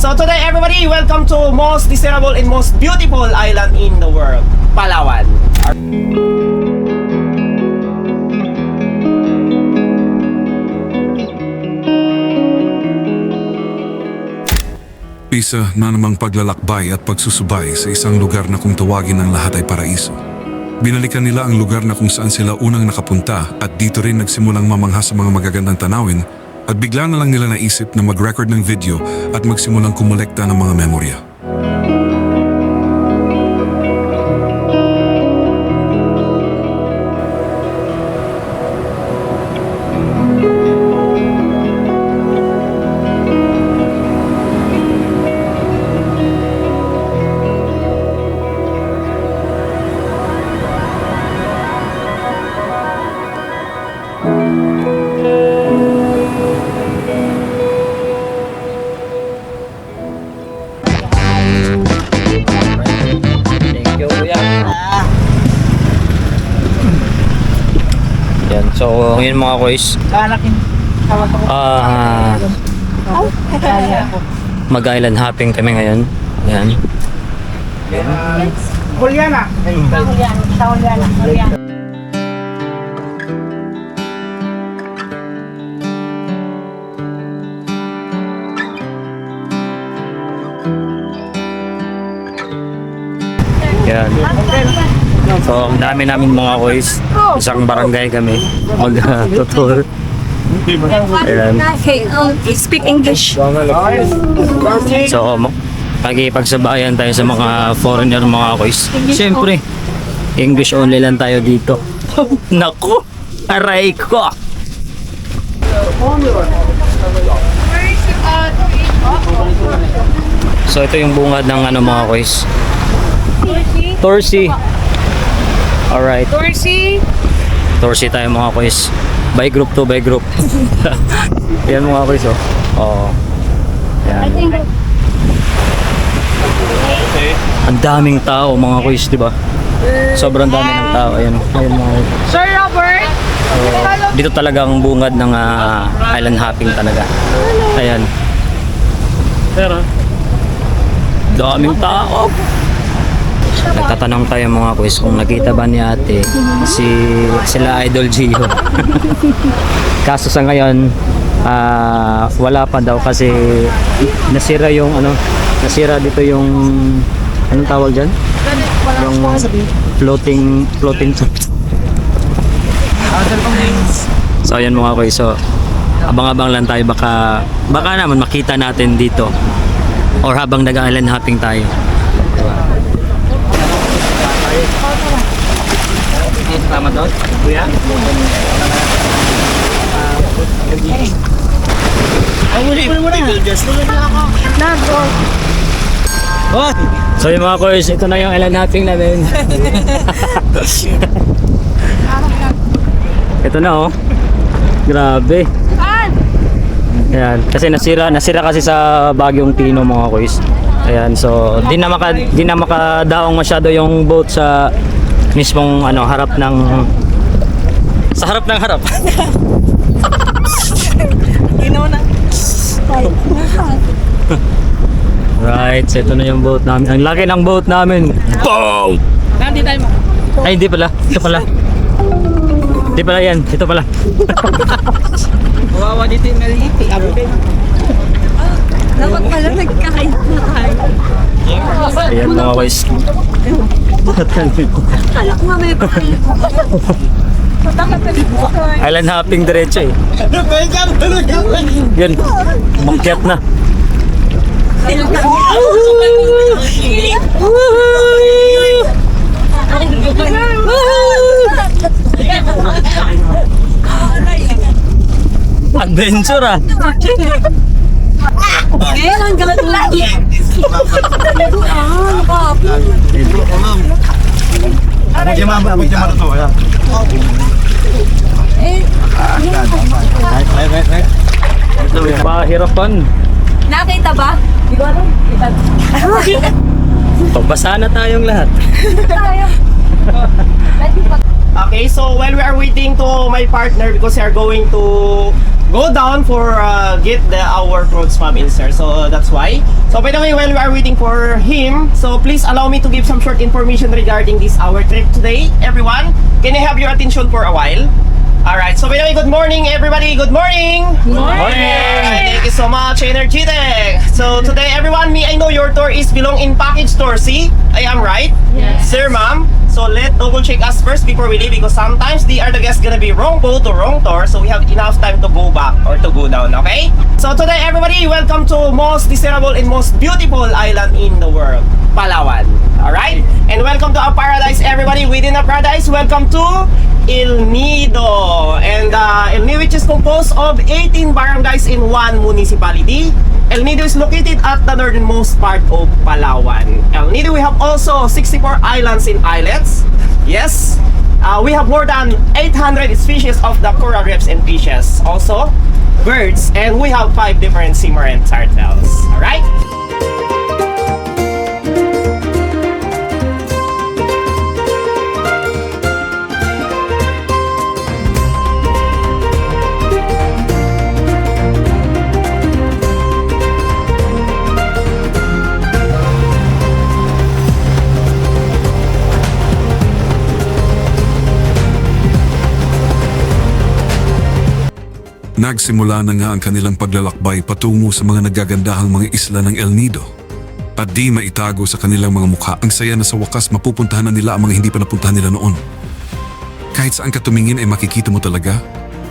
So today everybody, welcome to most desirable and most beautiful island in the world, Palawan. Isa na namang paglalakbay at pagsusubay sa isang lugar na kung tawagin ng lahat ay paraiso. Binalikan nila ang lugar na kung saan sila unang nakapunta at dito rin nagsimulang mamangha sa mga magagandang tanawin at bigla na lang nila naisip na mag-record ng video at magsimulang kumolekta ng mga memorya. Yan, so ngayon mga boys, mag-island hopping kami ngayon. Yan. Juliana. Yan. So, ang dami namin mga boys. Isang barangay kami. Mag-tour. Ayan. Okay, speak English. So, pagkipagsabayan tayo sa mga foreigner mga boys. Siyempre, English only lang tayo dito. Naku! Aray ko! So, ito yung bungad ng mga boys. Torsi. Alright. Torsi tayo mga boys. By group to by group. Yan mga boys oh. Oo. Yan. Ang daming tao mga boys, di ba? Sobrang dami ng tao. Ayan. Ayan mga boys. Sir Robert. Dito talaga ang bungad ng island hopping talaga. Ayan. Daming tao. Nagtatanong tayo mga boys kung nakita ba ni ate sila Idol Gio. Kaso sa ngayon wala pa daw kasi nasira dito yung anong tawag dyan? Yung floating so ayan mga boys, so abang-abang lang tayo, baka naman makita natin dito or habang nag-island hopping tayo. Tama doon? Kuya? So yung mga boys, ito na yung island hopping namin. Ito na oh. Grabe. Ayan, kasi nasira kasi sa Bagyong Tino mga boys. Ayan, so di na makadaong masyado yung boat sa mismong harap ng harap. Right, so ito na yung boat namin. Ang laki ng boat namin. Boat! Ay, hindi pala. Ito pala. Hindi pala yan. Ito pala. Wawa dito yung maliit. Dapat pala nagkakain na tayo. Ayan mga boys. Kala ko nga may pakain. Island hopping diretso eh. Yan. Umakyat na. Adventure ah. Ngayon ang galat lagi. Pahirapan. Nakita ba? Hindi ko alam. Pagbasa na tayong lahat. Okay, so while we are waiting to my partner because we are going to go down for get our fruits from insert. So that's why. So by the way, while we are waiting for him, so please allow me to give some short information regarding this our trip today. Everyone, can I have your attention for a while? Alright, so by the way, good morning everybody. Good morning. Thank you so much, Energetic. So today everyone, I know your tour is belong in package tour. See, I am right? Yes. Sir, ma'am. So let double check us first before we leave, because sometimes they are the guests gonna be wrong boat or wrong tour, so we have enough time to go back or to go down. Okay? So today everybody, welcome to most desirable and most beautiful island in the world, Palawan. Alright? And welcome to our paradise, everybody. Within the paradise, welcome to El Nido. And El Nido, which is composed of 18 barangays in one municipality. El Nido is located at the northernmost part of Palawan. El Nido, we have also 64 islands and islets. Yes. We have more than 800 species of the coral reefs and fishes. Also, birds. And we have 5 different Cimarron turtles. Alright? Nagsimula na nga ang kanilang paglalakbay patungo sa mga nagagandahang mga isla ng El Nido. At di maitago sa kanilang mga mukha ang saya na sa wakas mapupuntahan na nila ang mga hindi pa napuntahan nila noon. Kahit saan ka tumingin ay makikita mo talaga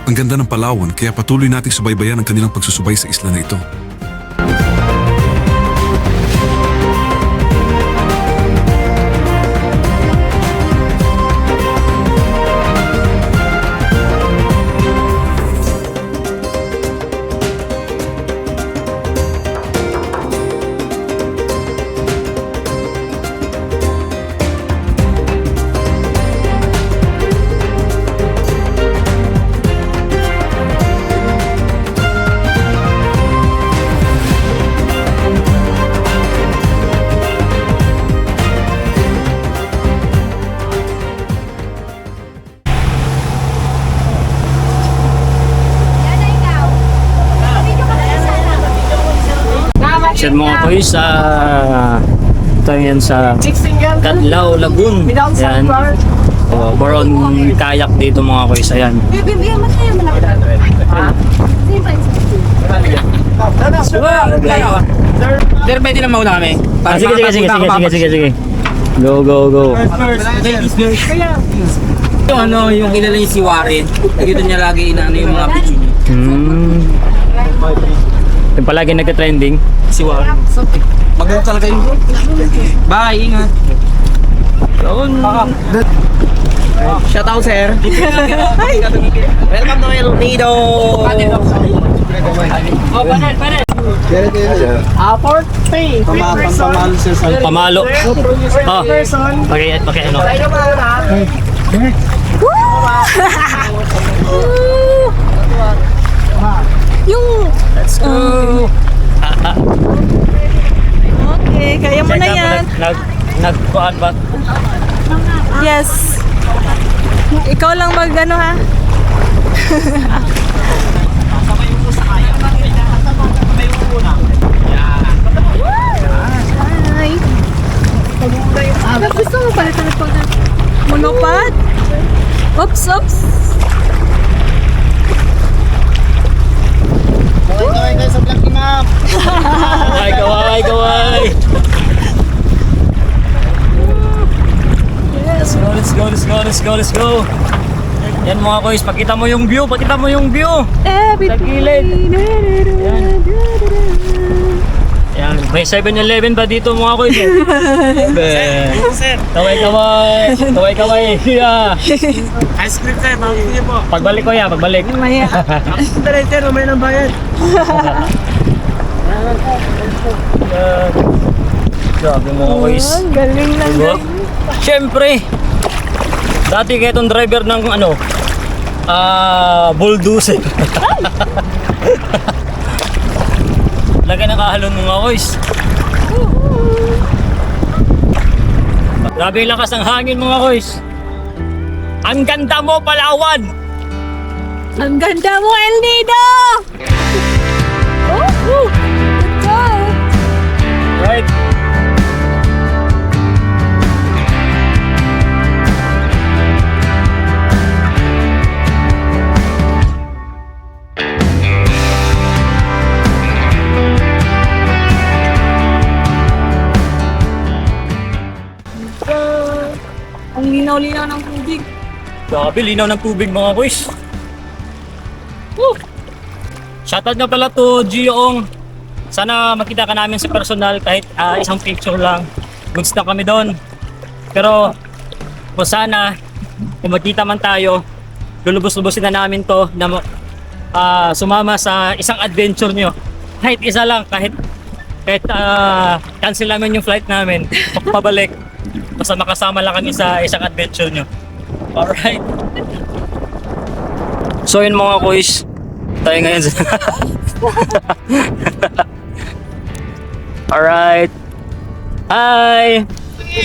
ang ganda ng Palawan, kaya patuloy nating subaybayan ang kanilang pagsusubay sa isla na ito. Yan mga boys, ito yan sa Cadlao Lagoon. Yan. More on kayak dito mga boys. Ayan. Bibigyan mo tayo malaki. Ha? Sir, pwede na mauna kami. Sige. Go. Yung kilala niya si Warren. Dito niya lagi inaano yung mga video niya. Yung palagi nagka-trending. Si Warren. Maganda talaga yun. Bye, ingat. Shout out, sir. Welcome to El Nido. Oh, panel. 40 Pamalo. Oh. person. Okay, ano? Yung... Let's go. Okay, kaya mo na yan. Nagkuhan ba? Yes. Ikaw lang mag-ano ha. Hi. Gusto mo pala ito na monopod? Oops. Kaway sa vlog ni ma'am. Kaway. Let's go. Yan mga boys, pakita mo yung view. Sa gilid. Yan, may 7-Eleven ba dito mga boys? Sir. Kaway. Yeah. Ice cream, sir. Makikita po. Pagbalik ko pagbalik. Maya. Tara, sir. Umay ng bayad. Grabe mga boys. Galing lang. Diba? Siyempre, dati kaya itong driver ng bulldozer. Lagay na kahalon mga boys. Grabe yung lakas ng hangin mga boys. Ang ganda mo, Palawan! Ang ganda mo, El Nido! Oh, good job! Right. Ang linaw-linaw ng tubig. Grabe, linaw ng tubig mga boys. Woo! Shoutout nga pala to Gioong. Sana makita ka namin sa personal kahit isang picture lang. Goods na kami doon. Pero kung sana, kung magkita man tayo, lulubos-lubosin na namin to na sumama sa isang adventure nyo. Kahit isa lang, kahit cancel namin yung flight namin, pabalik. Basta makasama lang kami sa isang adventure nyo. Alright. So yun mga boys, tayo ngayon sa... Alright. Hi!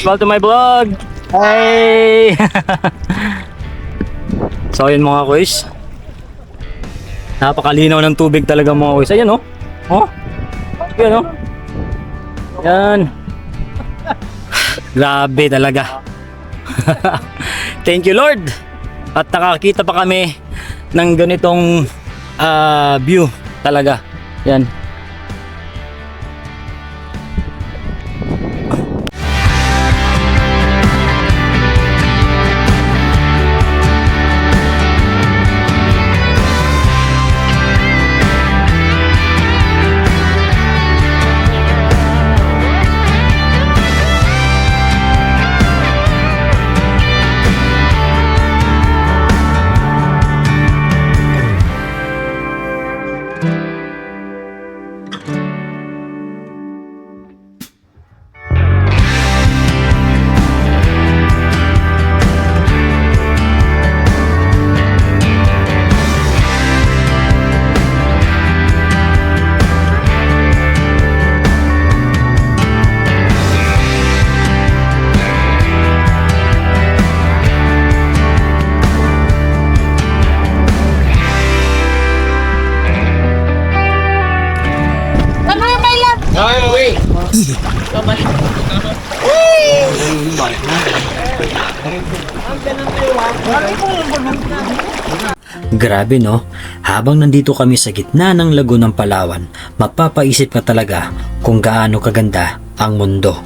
Welcome to my vlog! Hi! So yun mga boys, napakalinaw ng tubig talaga mga boys. Ayan oh. Oh. Ayan oh. Yan. Grabe talaga. Thank you Lord. At nakakita pa kami ng ganitong view talaga. Yan. Grabe no, habang nandito kami sa gitna ng lago ng Palawan, mapapaisip ka talaga kung gaano kaganda ang mundo.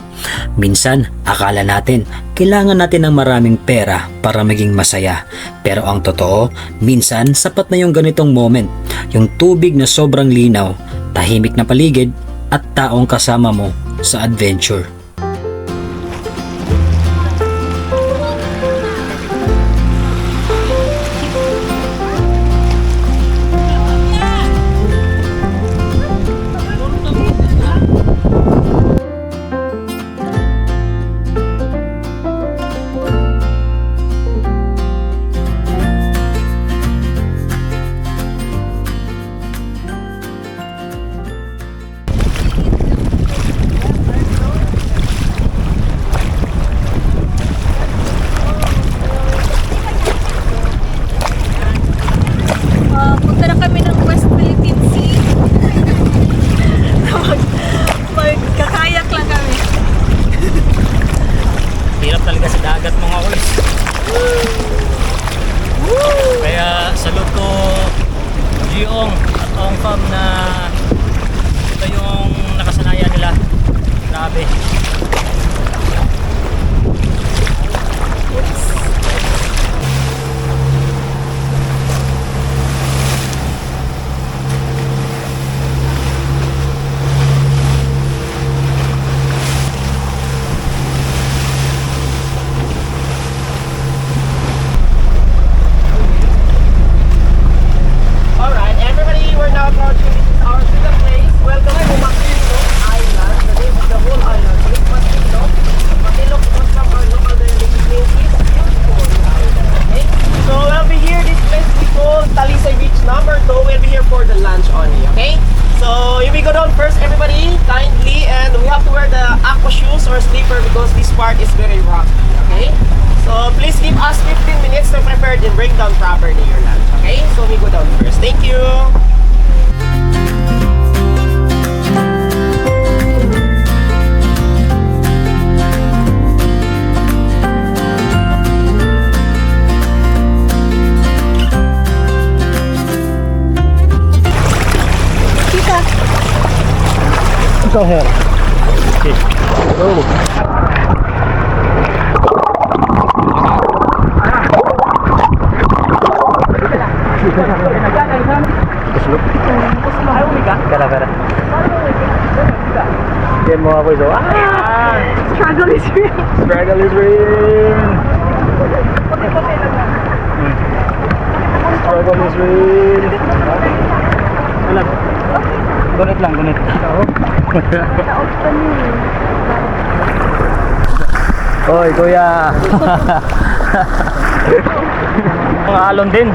Minsan, akala natin, kailangan natin ng maraming pera para maging masaya. Pero ang totoo, minsan sapat na yung ganitong moment, yung tubig na sobrang linaw, tahimik na paligid, at taong kasama mo sa adventure. a shoes or slipper because this part is very rocky. Okay? So please give us 15 minutes to prepare and bring down properly your lunch. Okay? So we go down first. Thank you. Go ahead. Okay. Go. Pera. Game mo ako ito. Struggle is real. Struggle is real. Struggle is real. Wala. Gunit lang, gunit. Hoy, kuya. Mga alon din.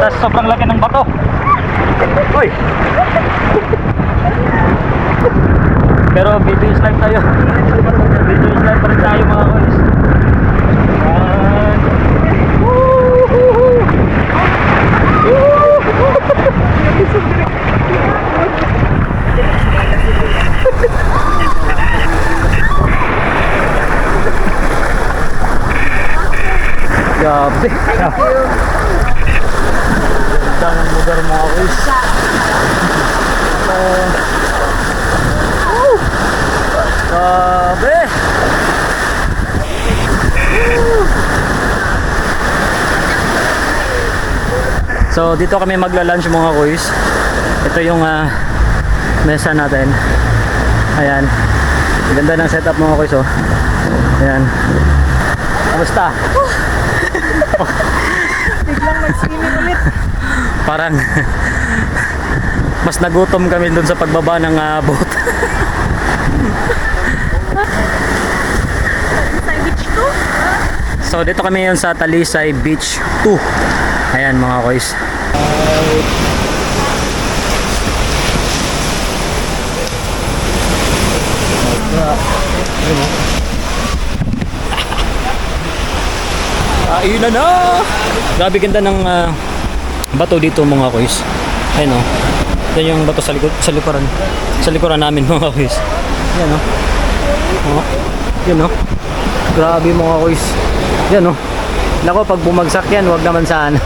Tapos sobrang laki ng bato. Hoy. Pero video is live tayo. Video is live pa rin tayo mga boys. Grabe. Ganda ng lugar mga boys. Grabe. So dito kami magla-lunch mga boys. Ito yung mesa natin. Ayan. Ganda ng setup mga boys oh. Ayan. Kamusta? Biglang mag-swimming ulit. Parang mas nagutom kami dun sa pagbaba ng boat. Sa beach to? So dito kami yun sa Talisay Beach 2. Ayan mga boys. Ayun na! Grabe ganda ng bato dito mga boys. Ayun oh. Yan yung bato sa likuran. Sa likuran namin mga boys. Yan oh. Oh. Yan oh. Grabe mga boys. Yan oh. Nako pag bumagsak yan, wag naman sana.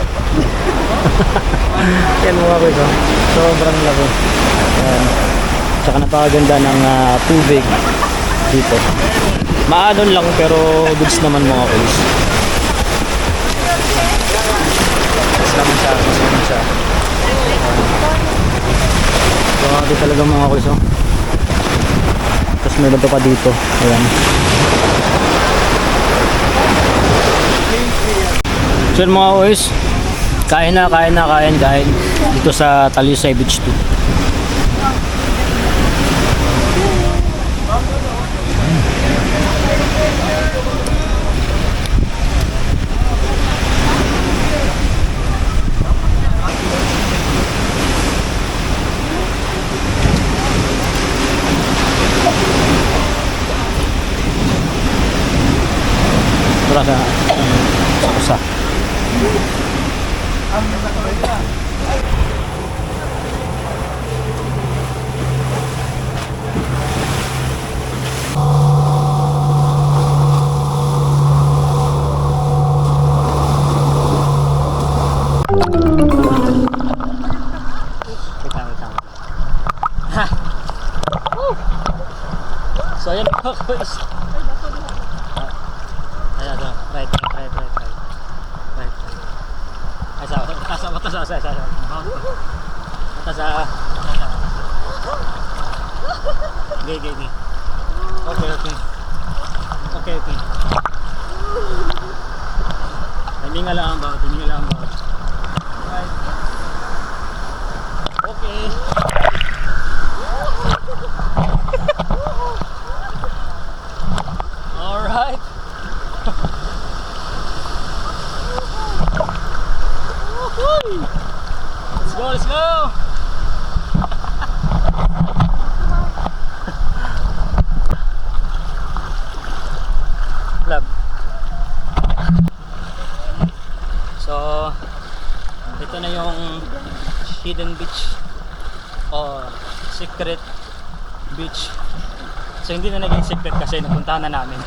Yan mga boys oh. Sobrang laki. Ayan. Tsaka napakaganda ng tubig dito. Maalon lang pero goods naman mga boys. Mas naman siya. Grabe talaga mga boys oh. Tapos may bato pa dito. Ayan. So yun mga boys, kain dito sa Talisay Beach 2. Wala sa usa. So ayan mga boys. Ayan, right. Ay, sa. Gay. Okay. Hininga lang ba? Right. Okay. Alright. Let's go. hidden beach o secret beach. So hindi na naging secret kasi napuntahan na namin.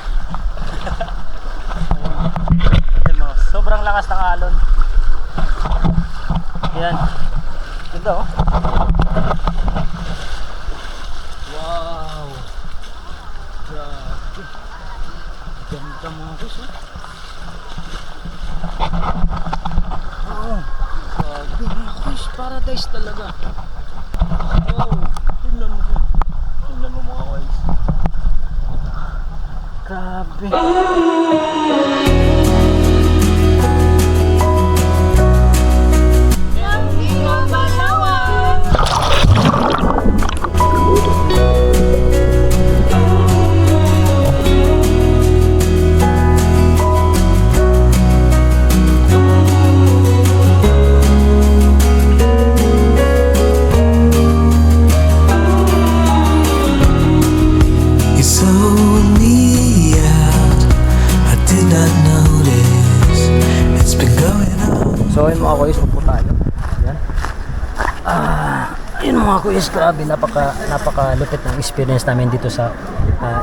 Ayan mo, sobrang lakas ng alon. Yan. Ganda oh. Wow. Grabe. Ganda mga guys oh. Oh. Grabe mga guys, paradise talaga. Wow. Tingnan mo. Tingnan mo mga guys. Grabe. You sold me out. I did not notice. It's been going on. So ayun mga kuys, upo tayo. Ayan. Ayun mga kuys, grabe, napakalupit ng experience namin dito sa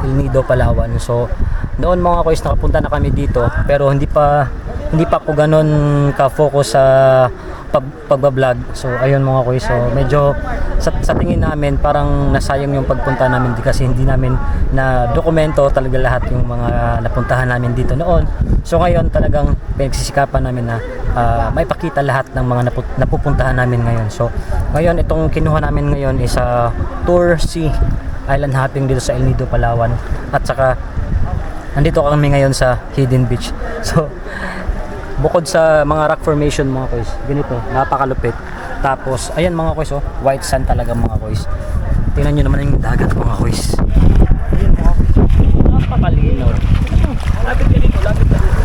El Nido, Palawan. So noon mga kuys, nakapunta na kami dito pero hindi pa ako ganun ka-focus sa pagbablog. So ayun mga kuys, so medyo sa tingin namin parang nasayang yung pagpunta namin kasi hindi namin na dokumento talaga lahat yung mga napuntahan namin dito noon. So ngayon talagang pinagsisikapan namin na maipakita lahat ng mga napupuntahan namin ngayon. So ngayon itong kinuha namin ngayon is Tour C Island Hopping dito sa El Nido, Palawan. At saka nandito kami ngayon sa Hidden Beach. So bukod sa mga rock formation mga kuys, ganito, napakalupit. Tapos ayan mga kuys, oh, white sand talaga mga kuys. Tingnan nyo naman yung dagat mga kuys. Ayan mga kuys, napakalinaw. Lapit ka dito, lapit ka dito.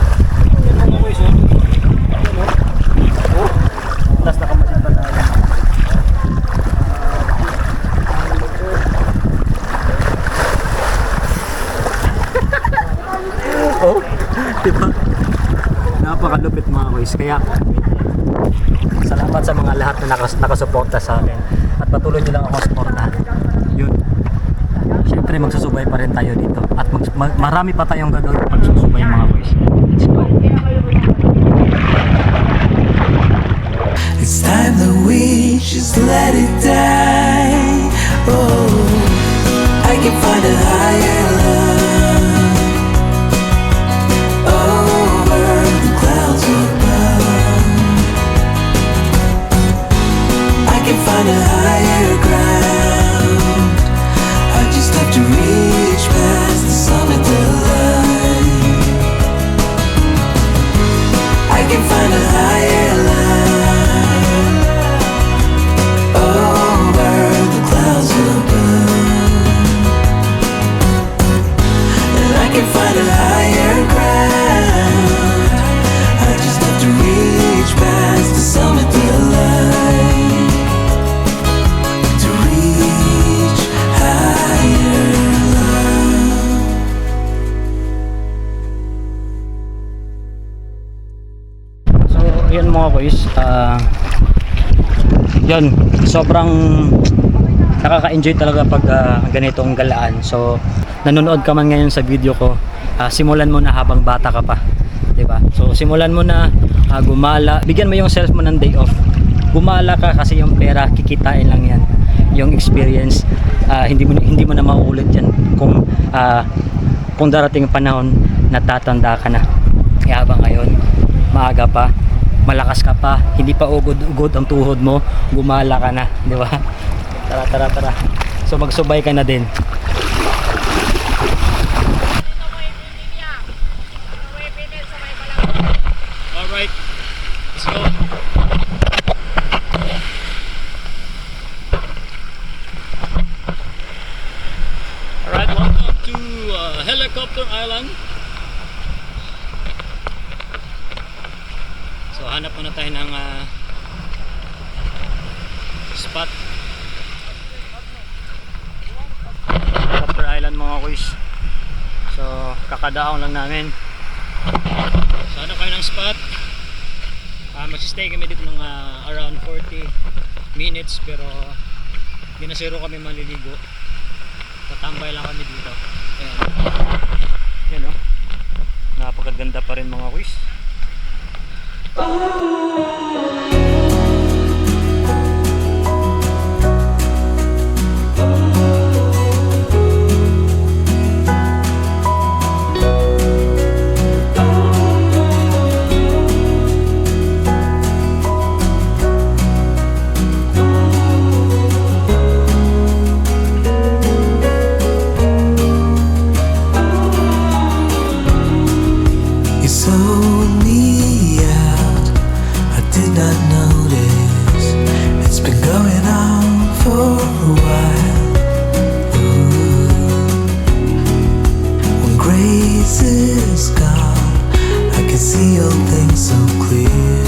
Ayan mga kuys, oh. Ayan oh. Tapos nakamasin pa tayo. Oh, diba? Napakalupit mga kuys. Kaya salamat sa mga lahat na nakasuporta sa akin at patuloy nyo lang ako suportahan. Yun. Siyempre magsusubay pa rin tayo dito at marami pa tayong gagawin pagsusubay mga boys. Let's go. It's time that we just let it die. Oh, I can find a higher love over the clouds above. I can find a higher ground. I just have to reach past the summit of light. I can find a higher line over the clouds above, and I can find a higher ground. I just have to reach past the summit of light to reach higher love. So yun mga boys, yun, sobrang nakaka-enjoy talaga pag ganitong galaan. So nanonood ka man ngayon sa video ko, simulan mo na habang bata ka pa, diba? So simulan mo na gumala, bigyan mo yung self mo ng day off, gumala ka kasi yung pera kikitain lang yan, yung experience hindi mo na mauulit yan kung darating ang panahon na tatanda ka na. Kaya habang ngayon maaga pa, malakas ka pa, hindi pa ugod ang tuhod mo, gumala ka na, di ba? Tara. So magsubay ka na din. Alright, let's go. Alright, welcome to Helicopter Island. So hanap muna tayo ng spot. Helicopter Island mga kuys. So kakadaong lang namin. So hanap kayo ng spot. Magsistay kami dito ng around 40 minutes pero binasero kami maliligo. Tatambay lang kami dito. Ayan. Yan o. Napakaganda pa rin mga kuys. You sold me out, I did not notice. It's been going on for a while. Ooh. When grace is gone, I can see all things so clear.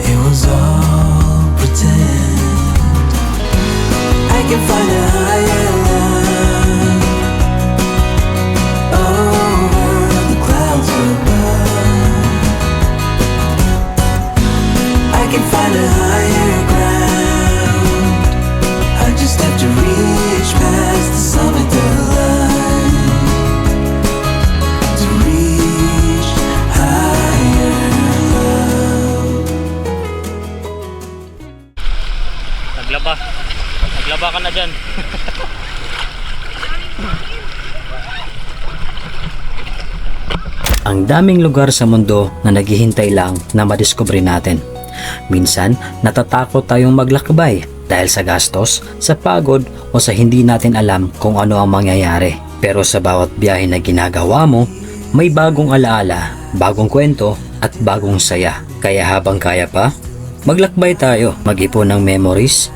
It was all pretend. I can find a higher line over the clouds above. I can find a higher ground. I just have to reach past the summit of line to reach higher love. Naglaba ka na dyan. Ang daming lugar sa mundo na naghihintay lang na madiskubre natin. Minsan, natatakot tayong maglakbay dahil sa gastos, sa pagod o sa hindi natin alam kung ano ang mangyayari. Pero sa bawat biyahe na ginagawa mo, may bagong alaala, bagong kwento at bagong saya. Kaya habang kaya pa, maglakbay tayo, mag-ipon ng memories,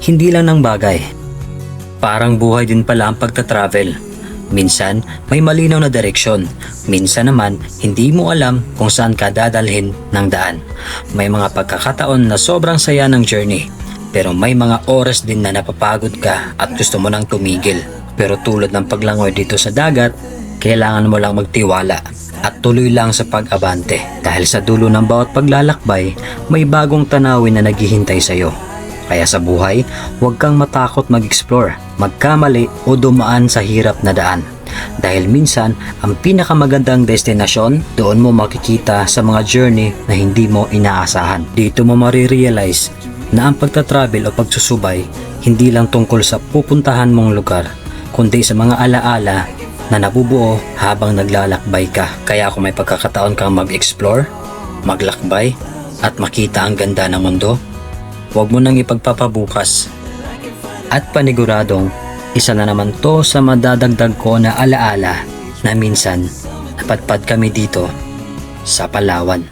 hindi lang ng bagay. Parang buhay din pala ang pagta-travel. Minsan, may malinaw na direksyon. Minsan naman, hindi mo alam kung saan ka dadalhin ng daan. May mga pagkakataon na sobrang saya ng journey. Pero may mga oras din na napapagod ka at gusto mo nang tumigil. Pero tulad ng paglangoy dito sa dagat, kailangan mo lang magtiwala at tuloy lang sa pag-abante. Dahil sa dulo ng bawat paglalakbay, may bagong tanawin na naghihintay sa'yo. Kaya sa buhay, huwag kang matakot mag-explore, magkamali o dumaan sa hirap na daan. Dahil minsan, ang pinakamagandang destinasyon, doon mo makikita sa mga journey na hindi mo inaasahan. Dito mo marirealize na ang pagta-travel o pagsusubay, hindi lang tungkol sa pupuntahan mong lugar, kundi sa mga alaala na nabubuo habang naglalakbay ka. Kaya kung may pagkakataon kang mag-explore, maglakbay, at makita ang ganda ng mundo, huwag mo nang ipagpapabukas. At paniguradong, isa na naman to sa madadagdag ko na alaala na minsan napadpad kami dito sa Palawan.